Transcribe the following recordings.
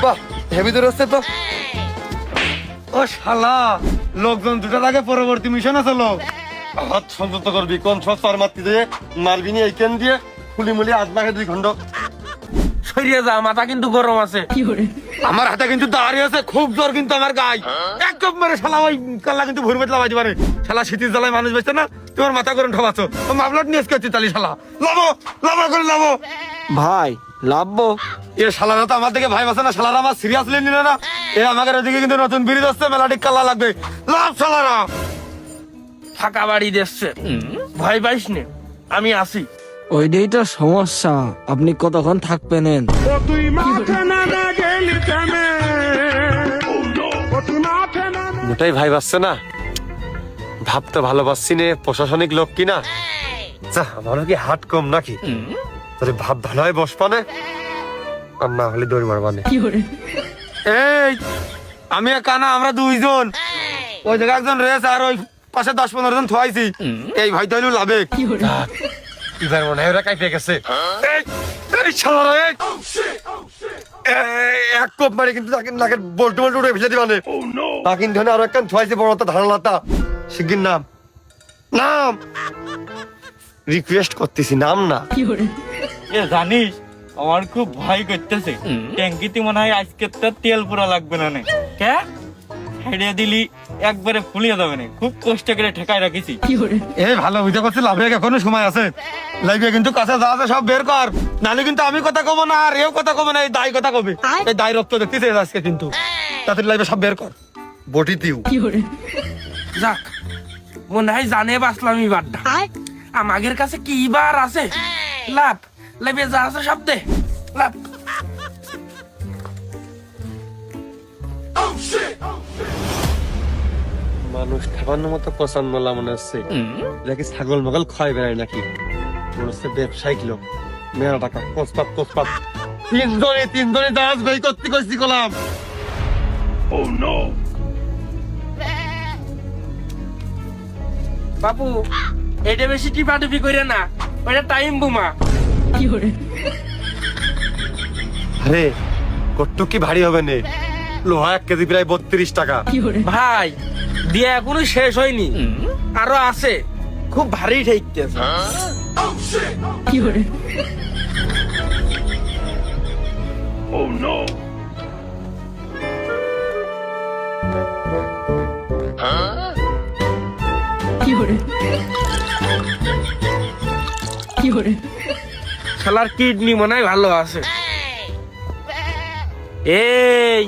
বাহ হেভি দূর হচ্ছে তো। ও শালা লোকজন দুটার আগে পরবর্তী মিশন আছে লোক হাত সংযত করবি কোন সব চার মারতে দিয়ে মারবি নি এই কেন দিয়ে ফুলি মুলি আজ মাকে 2 ঘন্টা সরিয়ে যা, মাথা কিন্তু গরম আছে। আমার হাতে কিন্তু দাঁড়িয়ে আছে খুব জোর কিন্তু আমার গায়ে এক কপ মেরে শালা ওই কাল্লা কিন্তু ভুরমেট লাগাইতে পারে শালা শীতের জ্বালায় মানুষ বেঁচে না তোমার মাথা গরম ঠবাচ্ছ ও মামলাট নিয়ে এসে তালি শালা লাভো লাভো করে লাভো ভাই লাভবো এ শালারা তো আমার দিকে ভাই বাসে না শালারা আমার সিরিয়াসলি নিল না এ আমাদের ওদিকে কিন্তু নতুন ব্রিজ আসছে মেলাটিক কাল্লা লাগবে লাভ শালারা ফাঁকা বাড়ি দিচ্ছে, ভয় পাইস নে, আমি আসি। ওইটাই তো সমস্যা, আপনি কতক্ষণ থাকবেন? দুটাই ভাই বাসছে না ভাবতে ভালোবাসছি নে প্রশাসনিক লোক কিনা যা আমারও কি হাট কম নাকি তোরে ভাব ভালো হয় বস পানে আর না হলে দৌড় মারবানে এই আমি কানা আমরা 2 জন ওই জায়গায় একজন রয়েছে আর ওই পাশে 10-15 জন থোয়াইছি এই ভাই তো হইলো লাভে এবার মনে হয় ওরা কাইপে গেছে এই শালারা এক কোপ মারি কিন্তু নাকে বল্টু বল্টু উড়ে ফেলে দিবানে তা কিন্তু আরো একটা থোয়াইছি বড় একটা ধারালাতা শিগগির নাম নাম রিকোয়েস্ট করতেছি নাম না এ জানিস আমার খুব ভয় করতেছে ট্যাঙ্কিতে মনে হয় আজকে তো তেল পুরা লাগবে না কে হেডিয়ে দিলি একবারে ফুলিয়ে যাবে না খুব কষ্ট করে ঠেকায় রাখিছি এই ভালো বুঝতে পারছি লাভে এখনো সময় আছে লাইভে কিন্তু কাছে যা আছে সব বের কর নাহলে কিন্তু আমি কথা কব না আর এও কথা কব না এই দায় কথা কবে এই দায় রক্ত দেখতেছে আজকে কিন্তু তাদের লাইভে সব বের কর বটি দিও যাক মনে হয় জানে বাসলাম এবারটা আমাদের কাছে কি বার আছে লাভ লাভে যা আছে সব দে লাভ মানুষ ঠাপানোর মতো পছন্দ মোলা মনে হচ্ছে দেখি ছাগল মগল ক্ষয় বেড়ায় নাকি মনে হচ্ছে ব্যবসায়িক লোক মেয়েরা টাকা কোসপাত 3 জনে দাস ভাই করতে কইছি কলাম বাবু এটা বেশি টিপাটিপি করে না, ওইটা টাইম বোমা। আরে কট্টু কি ভারী হবে নে লোহা 1 কেজি প্রায় 32 টাকা ভাই দিয়ে এখনো শেষ হয়নি, আরো আছে, খুব ভারী ঠেকতেছে। শালার কিডনি মনে হয় ভালো আছে। এই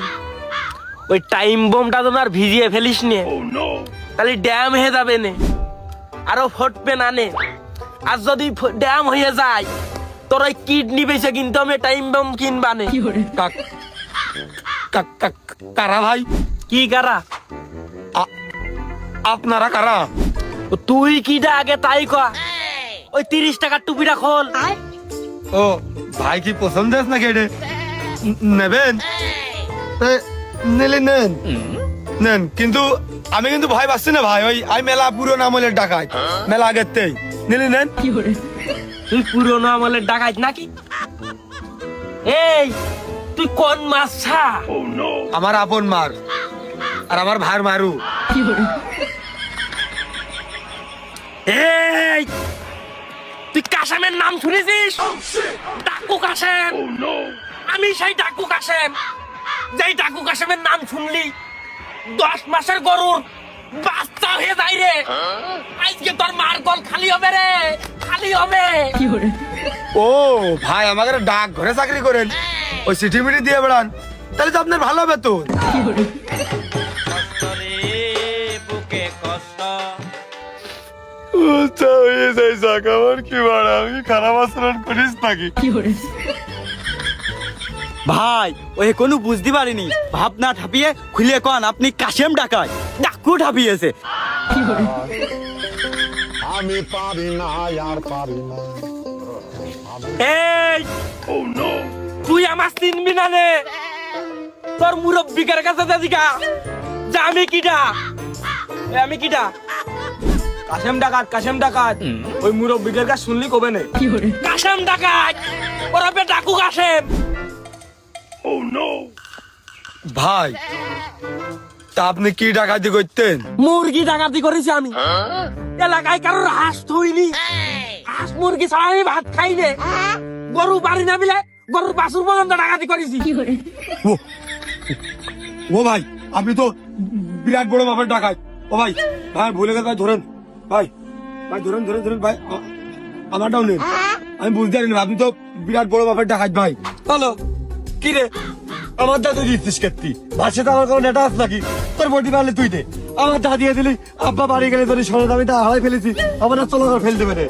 ওই টাইম বোমটা তোমার ভিজিয়ে ফেলিস নে, তাহলে ড্যাম হয়ে যাবে নে, আরো ফুটবে না নে। আর যদি ড্যাম হয়ে যায় তোর ওই কিডনি বেঁচে কিন্তু আমি টাইম বোম কিনবা নে। কারা ভাই? কি কারা? আপনারা কারা? তুই কিটা আগে তাই কয়া। ওই 30 টাকার টুপিটা খোল। ও ভাই কি পছন্দ আছে নাকি এটা নেবেন? নিলে নেন নেন, কিন্তু আমি কিন্তু ভয় পাচ্ছি না ভাই, ওই আমি মেলা পুরোনো আমলের ডাকাই মেলা আগের তেই নিলে নেন। তুই পুরোনো আমলের ডাকাইত নাকি? এই তুই কোন মাছা? আমার আপন মার আর আমার ভাইয়ের মারু। এই তুই কাশেমের নাম শুনেছিস? ডাকু কাশেম। আমি সেই ডাকু কাশেম, যেই ডাকু কাশেমের নাম শুনলি 10 মাসের গরুর বাচ্চা হয়ে যায় রে। আজকে তোর মার গল খালি হবে রে, খালি হবে। ও ভাই আমাকে ডাক ঘরে চাকরি করেন, ওই চিঠি মিঠি দিয়ে বেড়ান, তাহলে তো আপনার ভালো হবে তো। বুকে কষ্ট কি বাড়া আমি খারাপ আচরণ করিস নাকি? ভাই ওই কোনো বুঝতে পারিনি, ভাবনা ঠাপিয়ে খুলে কন আপনি কাশেম ডাকায় ডাকু ঠাপিয়েছে। আমি পারি না আর পারি না। এই তুই আমার চিনবি না রে, তোর মুরব্বিকার কাছে দিকা যে আমি কিটা, আমি কিটা। কাশেম ডাকাত কাশেম ডাকাত ওই মুরব্বিদের কাছে শুনলি কবে নে কাশেম ডাকাত, ওরা বে ডাকু কাশেম। ভাই তা আপনি কি ডাকাতি করতেন? মুরগি ডাকাতি করেছি আমি। এলাকায় কারোর হাঁস থইনি, হাঁস মুরগি ছাড়া আমি ভাত খাই নে। গরু বাড়ি না বিলে গরুর বাছুর পর্যন্ত ডাকাতি করেছি। ও ভাই আপনি তো বিরাট বড় মাপের ডাকাত। ও ভাই ভাই ভুলে গেছে ভাই, ধরেন ভাই, ভাই ধরেন ধরেন ধরেন ভাই, আমারটাও নেন। আমি বুঝতে পারিনি আপনি তো বিরাট বড় মাপের ডাকাত ভাই। হ্যালো কি রে আমার দা তুই দিচ্ছিস কেত্তি ভাষে তো আমার কোনো নেটা আছে নাকি? তোর বডি পারলে তুই দে, আমার দা দিয়ে দিলি। আব্বা বাড়ি গেলে তোর সোনা দামি দা হারাই ফেলেছি, আমার চলো ফেলতে পারে।